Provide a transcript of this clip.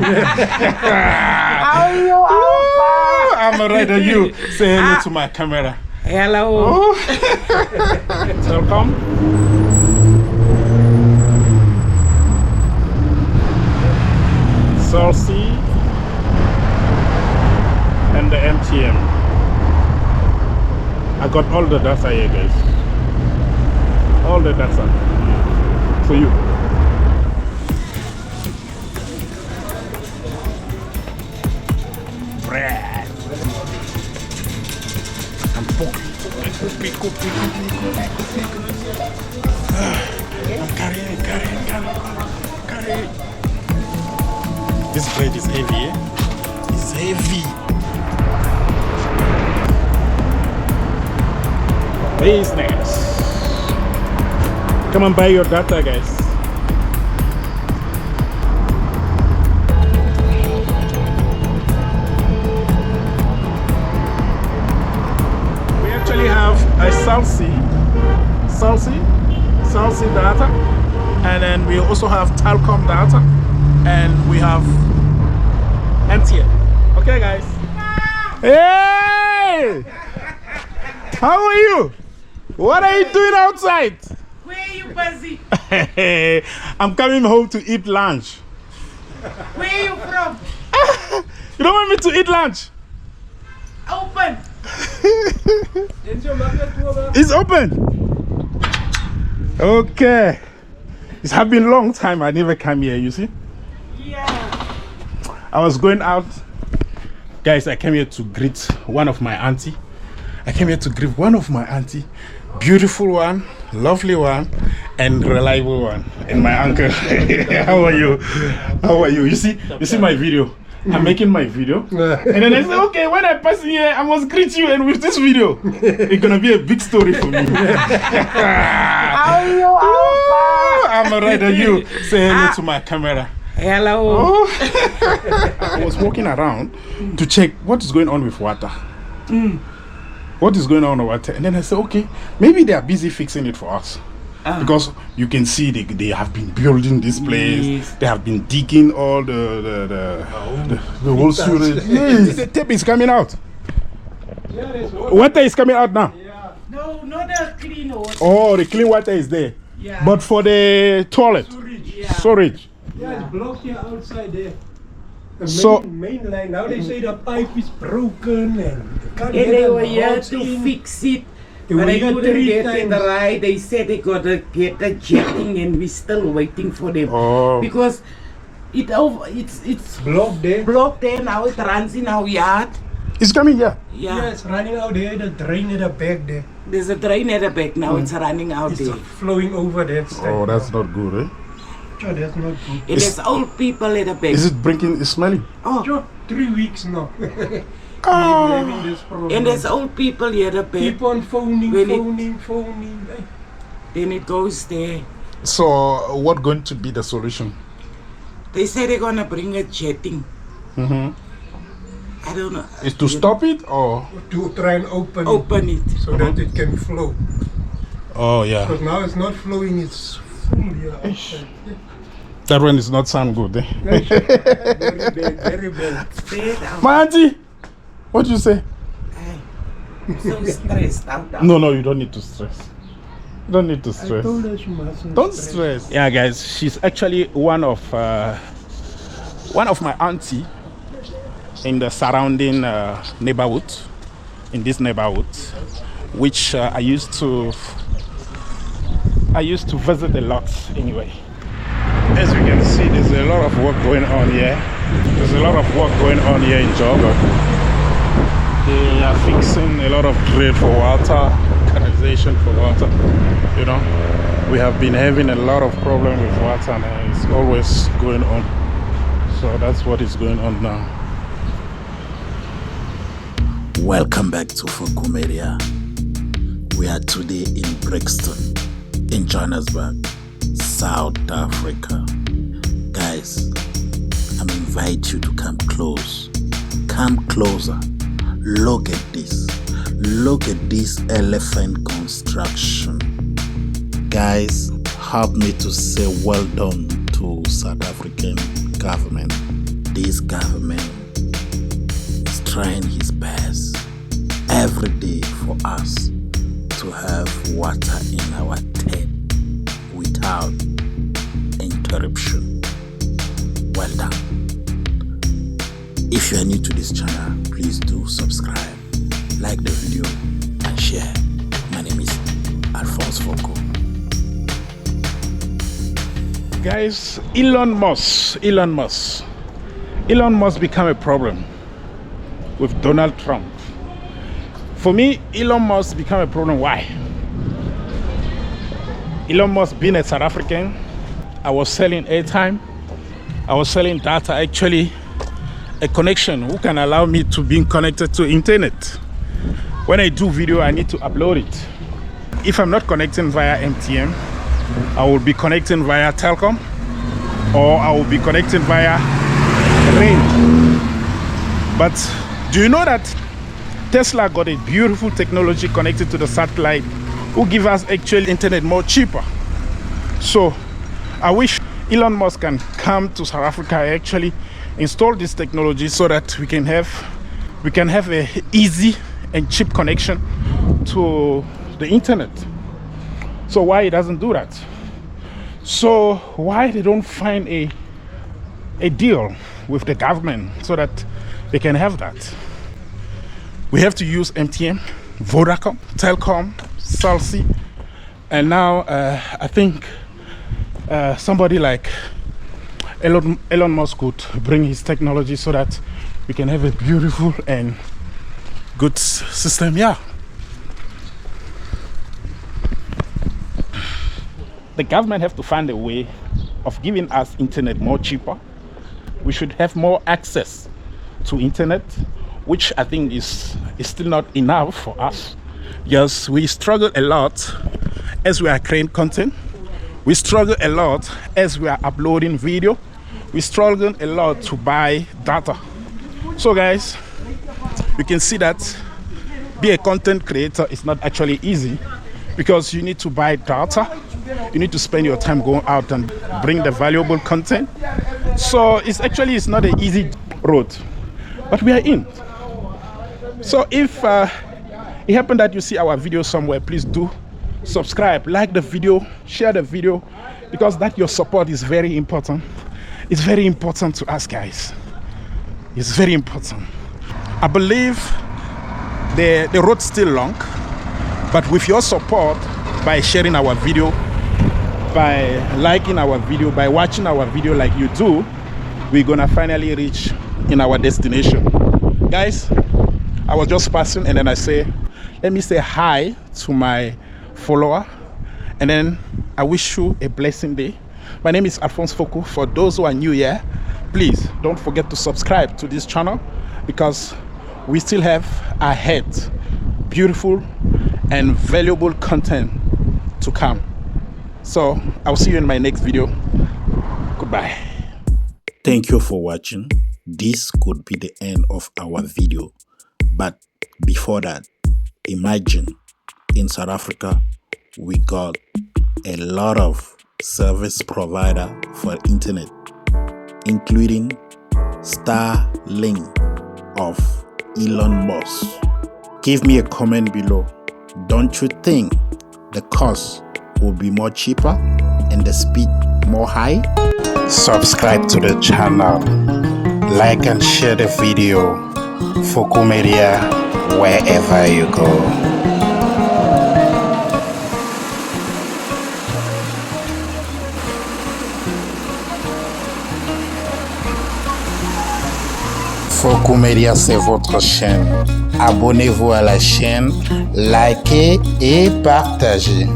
How are you, Alpha? I'm alright. Are you? Say hello to my camera. Hello. Welcome. Salsi and the MTM. I got all the data here, guys. All the data for you. Bread. I'm I'm carrying. This bread is heavy, eh? It's heavy. Business. Come and buy your data, guys. We actually have a Salsi data, and then we also have Telkom data, and we have MTN. Okay, guys. Hey! How are you? What are you doing outside? Where are you busy? I'm coming home to eat lunch. Where are you from? You don't want me to eat lunch? Open. It's open. Okay. It's have been a long time I never come here, you see? Yeah. I was going out. Guys, I came here to greet one of my auntie. Beautiful one, lovely one, and reliable one. And my uncle. How are you? You see my video? I'm making my video. And then I said, okay, when I pass here, I must greet you. And with this video, it's gonna be a big story for me. How are you, Alpha? I'm alright. Are you? Say hello to my camera. Hello. I was walking around to check what is going on with water. What is going on with water? And then I said, okay, maybe they are busy fixing it for us. Because you can see they have been building this place. Yes. They have been digging all the whole sewage. Yes, the tape is coming out. Water is coming out now. Yeah. No, not the clean water. Oh, the clean water is there. Yeah. But for the toilet, storage. Yeah, it's blocked here outside there. The main line. Now they say the pipe is broken and they were here to fix it. But they couldn't get it right. They said they got to get the jetting, and we're still waiting for them. Oh. Because it's blocked there. Blocked there. Now it runs in our yard. It's coming here. Yeah, it's running out there. The drain at the back there. There's a drain at the back now. It's running out it's there. Flowing over that side. Oh, that's not good, eh? Sure, that's not good. It is old people at the back. Is it blinking? It's smelling? Oh. Sure, 3 weeks now. Oh. This problem. And there's old people here at the back. Keep on phoning. Then it goes there. So, what going to be the solution? They say they're gonna bring a jetting. I don't know. Is to stop it or to try and open it so that it can flow. Oh yeah. Because now it's not flowing. It's full here outside. That one is not sound good, eh? Very bad. My auntie, what you say? I'm so stressed out. No, you don't need to stress. You don't need to stress. I told her she mustn't Don't stress. Yeah, guys, she's actually one of my auntie in the surrounding neighborhood, in this neighborhood, which I used to visit a lot anyway. As you can see, there's a lot of work going on here. There's a lot of work going on here in Joburg. They are fixing a lot of drain for water, canalization for water. You know, we have been having a lot of problem with water, and it's always going on. So that's what is going on now. Welcome back to Fokou Media. We are today in Brixton, in Johannesburg, South Africa. Guys, I invite you to come close. Come closer. Look at this. Look at this elephant construction. Guys, help me to say well done to South African government. this government is trying his best every day for us to have water in our tap without interruption. Well done. If you are new to this channel, please do subscribe, like the video and share. My name is Fokou. Guys, Elon Musk become a problem with Donald Trump. For me, Elon Musk become a problem. Why? Elon Musk being a South African, I was selling airtime, I was selling data, actually a connection who can allow me to be connected to internet. When I do video, I need to upload it. If I'm not connecting via MTN, I will be connecting via Telecom, or I will be connecting via range. But do you know that Tesla got a beautiful technology connected to the satellite who give us actual internet more cheaper? So I wish Elon Musk can come to South Africa, actually install this technology so that we can have a easy and cheap connection to the internet. So why he doesn't do that? So why they don't find a deal with the government so that they can have that? We have to use MTN, Vodacom, Telcom, Salsi, and now I think somebody like Elon Musk could bring his technology so that we can have a beautiful and good system. Yeah. The government have to find a way of giving us internet more cheaper. We should have more access to internet, which I think is still not enough for us. Yes, we struggle a lot as we are creating content. We struggle a lot as we are uploading video. We struggle a lot to buy data. So guys, you can see that be a content creator is not actually easy, because you need to buy data. You need to spend your time going out and bring the valuable content. So it's not an easy road, but we are in. So if it happened that you see our video somewhere, please do subscribe, like the video, share the video, because that your support is very important. It's very important to us, guys. It's very important. I believe the road's still long, but with your support, by sharing our video, by liking our video, by watching our video like you do, we're gonna finally reach in our destination. Guys, I was just passing and then I say, let me say hi to my follower, and then I wish you a blessing day. My name is Fokou. For those who are new here, please don't forget to subscribe to this channel, because we still have ahead beautiful and valuable content to come. So I'll see you in my next video. Goodbye. Thank you for watching. This could be the end of our video, but before that, imagine in South Africa we got a lot of service provider for internet, including Starlink of Elon Musk. Give me a comment below. Don't you think the cost will be more cheaper and the speed more high? Subscribe to the channel, like and share the video. Fokou Media, wherever you go. Fokou Media, c'est votre chaîne. Abonnez-vous à la chaîne, likez et partagez.